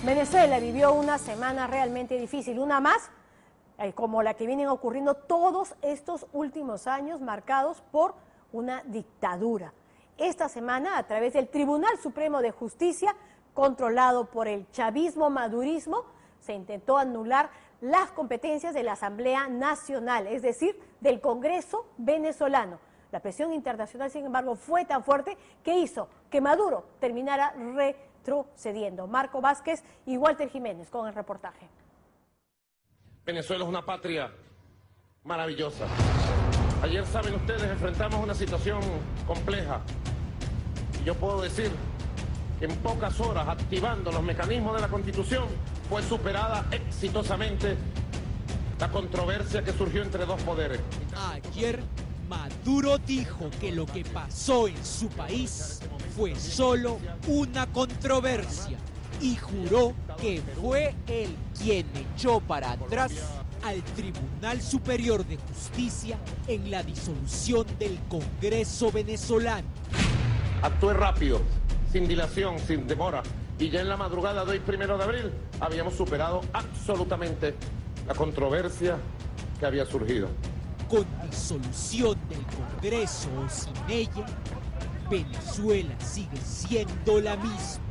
Venezuela vivió una semana realmente difícil, una más, como la que vienen ocurriendo todos estos últimos años, marcados por una dictadura. Esta semana, a través del Tribunal Supremo de Justicia, controlado por el chavismo-madurismo, se intentó anular las competencias de la Asamblea Nacional, es decir, del Congreso venezolano. La presión internacional, sin embargo, fue tan fuerte que hizo que Maduro terminara retrocediendo. Marco Vázquez y Walter Jiménez con el reportaje. Venezuela es una patria maravillosa. Ayer, saben ustedes, enfrentamos una situación compleja. Y yo puedo decir que en pocas horas, activando los mecanismos de la Constitución, fue superada exitosamente la controversia que surgió entre dos poderes. Ayer, Maduro dijo que lo que pasó en su país fue solo una controversia y juró que fue él quien echó para atrás al Tribunal Superior de Justicia en la disolución del Congreso venezolano. Actué rápido, sin dilación, sin demora, y ya en la madrugada de hoy, 1 de abril, habíamos superado absolutamente la controversia que había surgido. Con disolución del Congreso o sin ella, Venezuela sigue siendo la misma.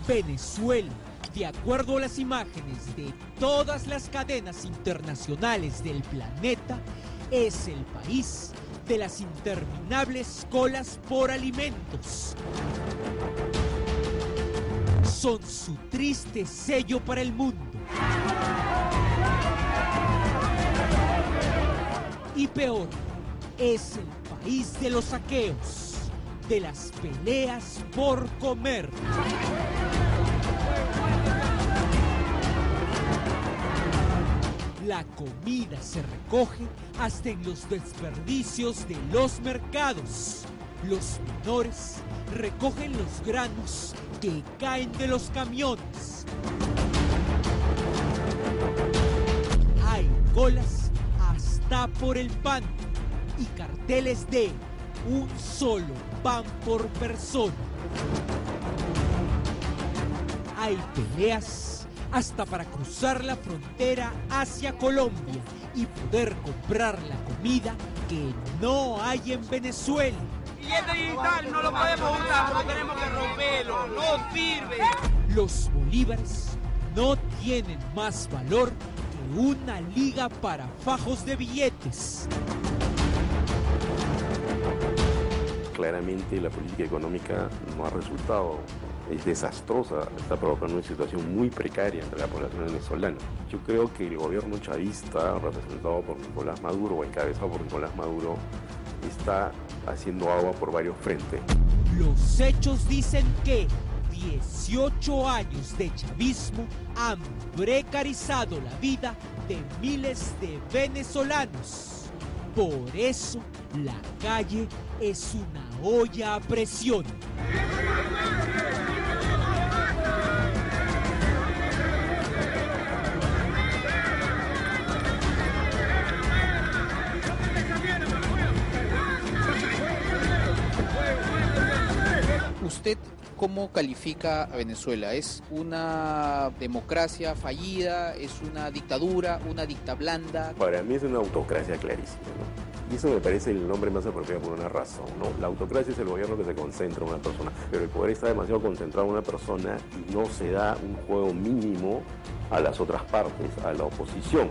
Venezuela, de acuerdo a las imágenes de todas las cadenas internacionales del planeta, es el país de las interminables colas por alimentos. Son su triste sello para el mundo. Y peor, es el país de los saqueos, de las peleas por comer. La comida se recoge hasta en los desperdicios de los mercados. Los menores recogen los granos que caen de los camiones. Hay colas hasta por el pan y carteles de un solo pan por persona. Hay peleas hasta para cruzar la frontera hacia Colombia y poder comprar la comida que no hay en Venezuela. Billete digital no lo podemos usar, pero tenemos que romperlo, no sirve. Los bolívares no tienen más valor que una liga para fajos de billetes. Claramente la política económica no ha resultado, es desastrosa, está provocando una situación muy precaria entre la población venezolana. Yo creo que el gobierno chavista, representado por Nicolás Maduro o encabezado por Nicolás Maduro, está haciendo agua por varios frentes. Los hechos dicen que 18 años de chavismo han precarizado la vida de miles de venezolanos. Por eso, la calle es una olla a presión. ¿Usted cómo califica a Venezuela? ¿Es una democracia fallida? ¿Es una dictadura? ¿Una dicta blanda? Para mí es una autocracia clarísima, ¿no? Y eso me parece el nombre más apropiado por una razón, ¿no? La autocracia es el gobierno que se concentra en una persona, pero el poder está demasiado concentrado en una persona y no se da un juego mínimo a las otras partes, a la oposición.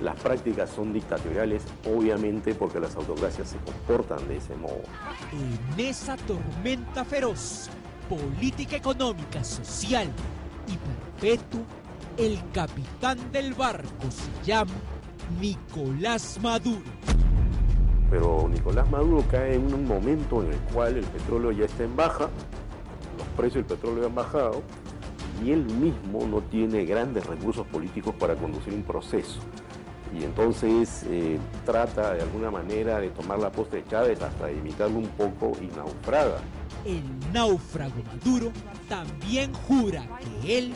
Las prácticas son dictatoriales, obviamente, porque las autocracias se comportan de ese modo. En esa tormenta feroz, política económica, social y perpetua, el capitán del barco se llama Nicolás Maduro. Pero Nicolás Maduro cae en un momento en el cual el petróleo ya está en baja, los precios del petróleo han bajado y él mismo no tiene grandes recursos políticos para conducir un proceso. Y entonces trata de alguna manera de tomar la posta de Chávez hasta de imitarlo un poco y naufraga. El náufrago Maduro también jura que él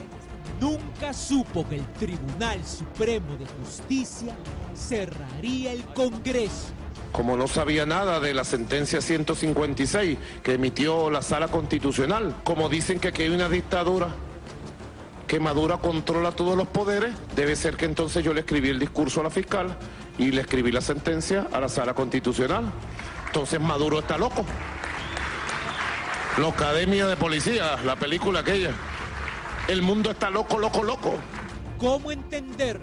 nunca supo que el Tribunal Supremo de Justicia cerraría el Congreso. Como no sabía nada de la sentencia 156 que emitió la Sala Constitucional, como dicen que aquí hay una dictadura, que Maduro controla todos los poderes, debe ser que entonces yo le escribí el discurso a la fiscal y le escribí la sentencia a la Sala Constitucional. Entonces Maduro está loco. La Academia de Policía, la película aquella. El mundo está loco, loco, loco. ¿Cómo entender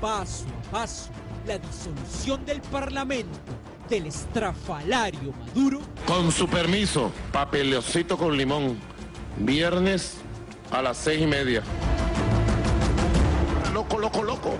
paso a paso la disolución del Parlamento del estrafalario Maduro? Con su permiso, papelocito con limón. Viernes a las 6:30. Loco, loco, loco.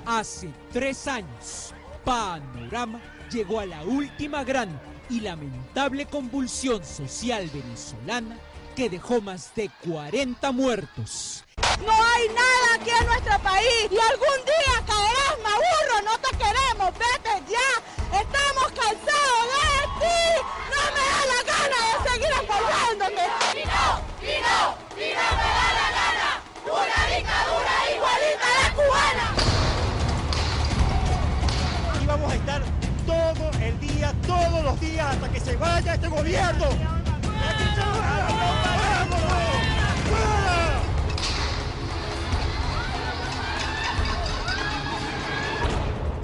Hace 3 años, Panorama llegó a la última gran y lamentable convulsión social venezolana que dejó más de 40 muertos. No hay nada aquí en nuestro país y algún día caerás, Maduro, no te queremos, vete ya, estamos cansados de ti, no me da la gana de seguir apoyándote. Y no me da la gana, una dictadura igualita a la cubana. Y vamos a estar todo el día, todos los días hasta que se vaya este gobierno.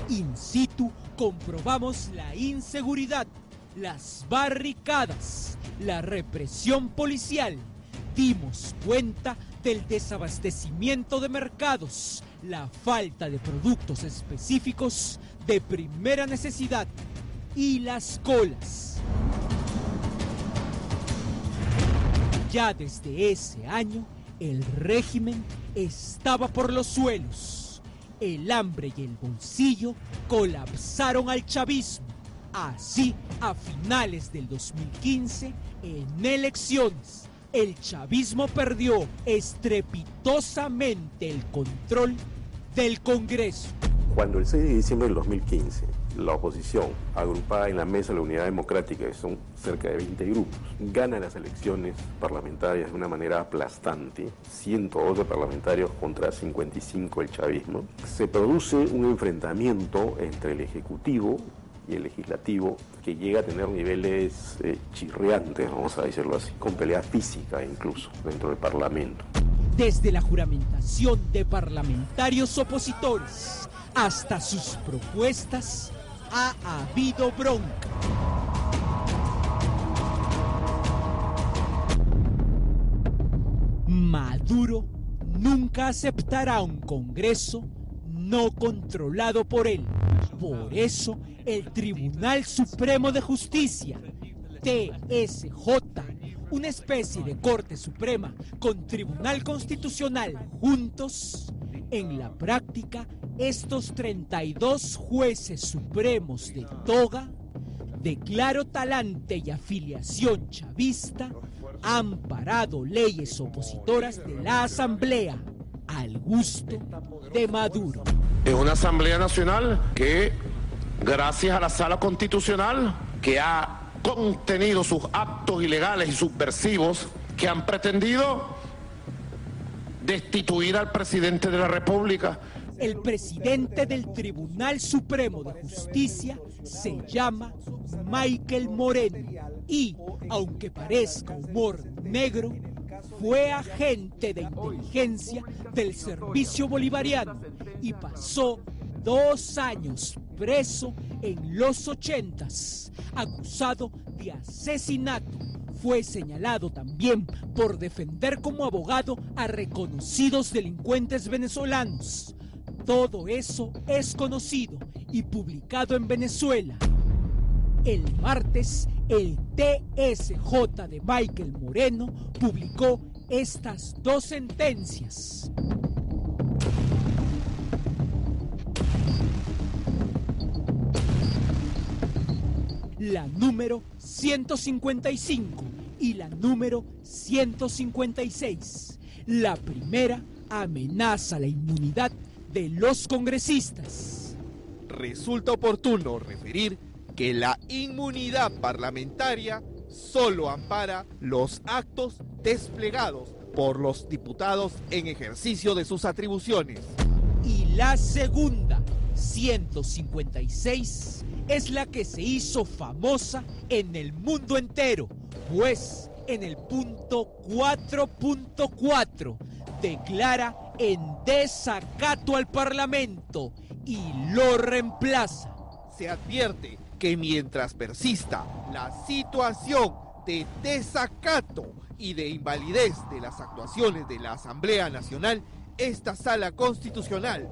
In situ comprobamos la inseguridad, las barricadas, la represión policial. Dimos cuenta del desabastecimiento de mercados, la falta de productos específicos de primera necesidad y las colas. Ya desde ese año, el régimen estaba por los suelos. El hambre y el bolsillo colapsaron al chavismo. Así, a finales del 2015, en elecciones, el chavismo perdió estrepitosamente el control del Congreso. Cuando el 6 de diciembre del 2015, la oposición, agrupada en la Mesa de la Unidad Democrática, que son cerca de 20 grupos, gana las elecciones parlamentarias de una manera aplastante, 112 parlamentarios contra 55 el chavismo, se produce un enfrentamiento entre el Ejecutivo y el Legislativo que llega a tener niveles chirriantes, vamos a decirlo así, con pelea física incluso dentro del Parlamento. Desde la juramentación de parlamentarios opositores hasta sus propuestas, ha habido bronca. Maduro nunca aceptará un Congreso no controlado por él. Por eso, el Tribunal Supremo de Justicia, TSJ, una especie de Corte Suprema con Tribunal Constitucional juntos, en la práctica, estos 32 jueces supremos de toga, de claro talante y afiliación chavista, han parado leyes opositoras de la Asamblea al gusto de Maduro. Es una Asamblea Nacional que, gracias a la Sala Constitucional, que ha contenido sus actos ilegales y subversivos, que han pretendido destituir al presidente de la República. El presidente del Tribunal Supremo de Justicia se llama Michael Moreno y, aunque parezca humor negro, fue agente de inteligencia del Servicio Bolivariano y pasó 2 años preso en los 80s, acusado de asesinato. Fue señalado también por defender como abogado a reconocidos delincuentes venezolanos. Todo eso es conocido y publicado en Venezuela. El martes, el TSJ de Michael Moreno publicó estas 2 sentencias. La número 155 y la número 156. La primera amenaza la inmunidad de los congresistas. Resulta oportuno referir que la inmunidad parlamentaria solo ampara los actos desplegados por los diputados en ejercicio de sus atribuciones. Y la segunda, 156, es la que se hizo famosa en el mundo entero, pues en el punto 4.4 declara en desacato al Parlamento y lo reemplaza. Se advierte que mientras persista la situación de desacato y de invalidez de las actuaciones de la Asamblea Nacional, esta Sala Constitucional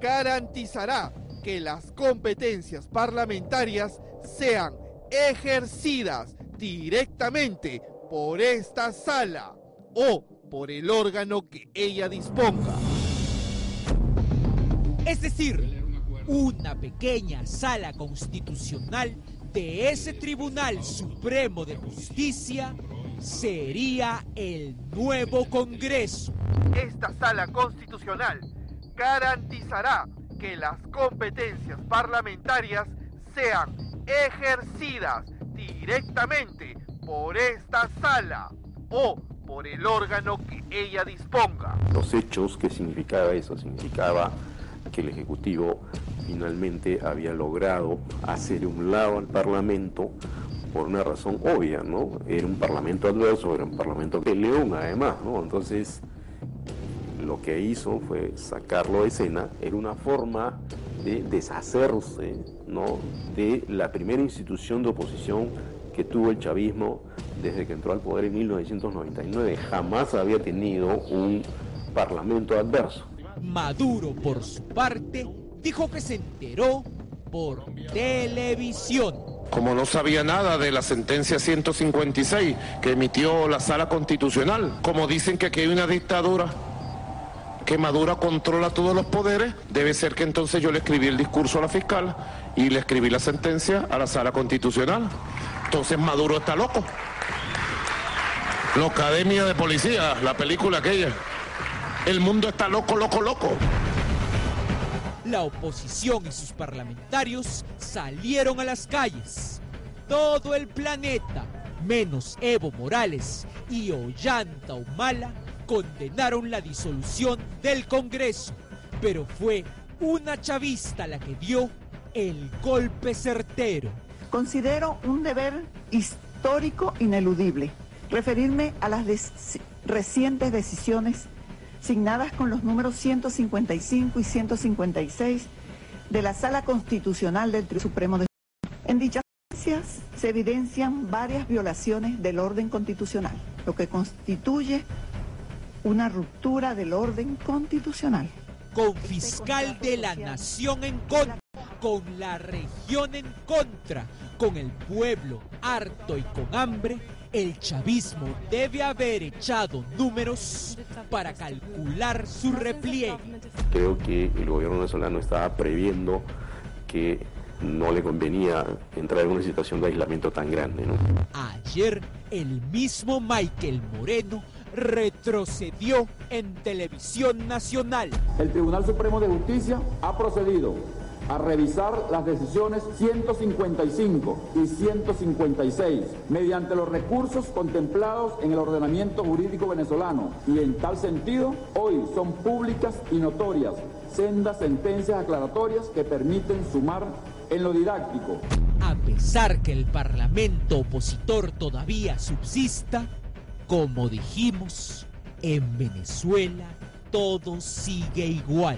garantizará que las competencias parlamentarias sean ejercidas directamente por esta sala o por el órgano que ella disponga. Es decir, una pequeña sala constitucional de ese Tribunal Supremo de Justicia sería el nuevo Congreso. Esta Sala Constitucional garantizará que las competencias parlamentarias sean ejercidas directamente por esta sala o por el órgano que ella disponga. Los hechos, ¿qué significaba eso? Significaba que el Ejecutivo finalmente había logrado hacer un lado al Parlamento por una razón obvia, ¿no? Era un Parlamento adverso, era un Parlamento de León además, ¿no? Entonces, lo que hizo fue sacarlo de escena, era una forma de deshacerse, ¿no?, de la primera institución de oposición que tuvo el chavismo desde que entró al poder en 1999. Jamás había tenido un Parlamento adverso. Maduro, por su parte, dijo que se enteró por televisión. Como no sabía nada de la sentencia 156 que emitió la Sala Constitucional, como dicen que aquí hay una dictadura, que Maduro controla todos los poderes, debe ser que entonces yo le escribí el discurso a la fiscal y le escribí la sentencia a la Sala Constitucional. Entonces Maduro está loco. La Academia de Policía, la película aquella. El mundo está loco, loco, loco. La oposición y sus parlamentarios salieron a las calles. Todo el planeta, menos Evo Morales y Ollanta Humala, condenaron la disolución del Congreso, pero fue una chavista la que dio el golpe certero. Considero un deber histórico ineludible referirme a las recientes decisiones signadas con los números 155 y 156 de la Sala Constitucional del Tribunal Supremo de Justicia. En dichas sentencias se evidencian varias violaciones del orden constitucional, lo que constituye una ruptura del orden constitucional. Con fiscal de la nación en contra, con la región en contra, con el pueblo harto y con hambre, el chavismo debe haber echado números para calcular su repliegue. Creo que el gobierno venezolano estaba previendo que no le convenía entrar en una situación de aislamiento tan grande, ¿no? Ayer, el mismo Michael Moreno retrocedió en televisión nacional. El Tribunal Supremo de Justicia ha procedido a revisar las decisiones 155 y 156 mediante los recursos contemplados en el ordenamiento jurídico venezolano, y en tal sentido hoy son públicas y notorias sendas sentencias aclaratorias que permiten sumar en lo didáctico. A pesar que el parlamento opositor todavía subsista, como dijimos, en Venezuela todo sigue igual.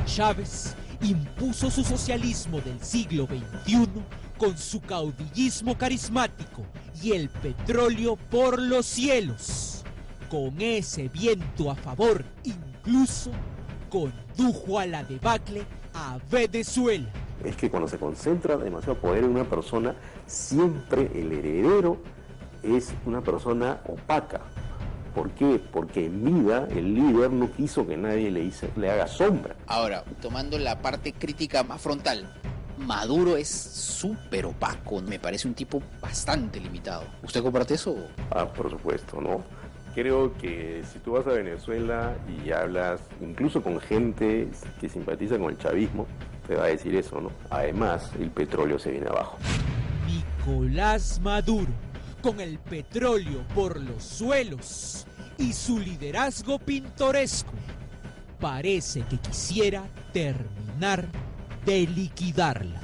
Chávez impuso su socialismo del siglo XXI con su caudillismo carismático y el petróleo por los cielos. Con ese viento a favor, incluso condujo a la debacle a Venezuela. Es que cuando se concentra demasiado poder en una persona, siempre el heredero es una persona opaca. ¿Por qué? Porque en vida el líder no quiso que nadie le haga sombra. Ahora, tomando la parte crítica más frontal, Maduro es súper opaco, me parece un tipo bastante limitado. ¿Usted comparte eso? Por supuesto, ¿no? Creo que si tú vas a Venezuela y hablas incluso con gente que simpatiza con el chavismo, te va a decir eso, ¿no? Además, el petróleo se viene abajo. Nicolás Maduro, con el petróleo por los suelos y su liderazgo pintoresco, parece que quisiera terminar de liquidarla.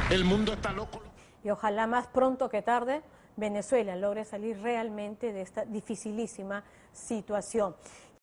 El mundo está loco. Y ojalá más pronto que tarde Venezuela logre salir realmente de esta dificilísima situación.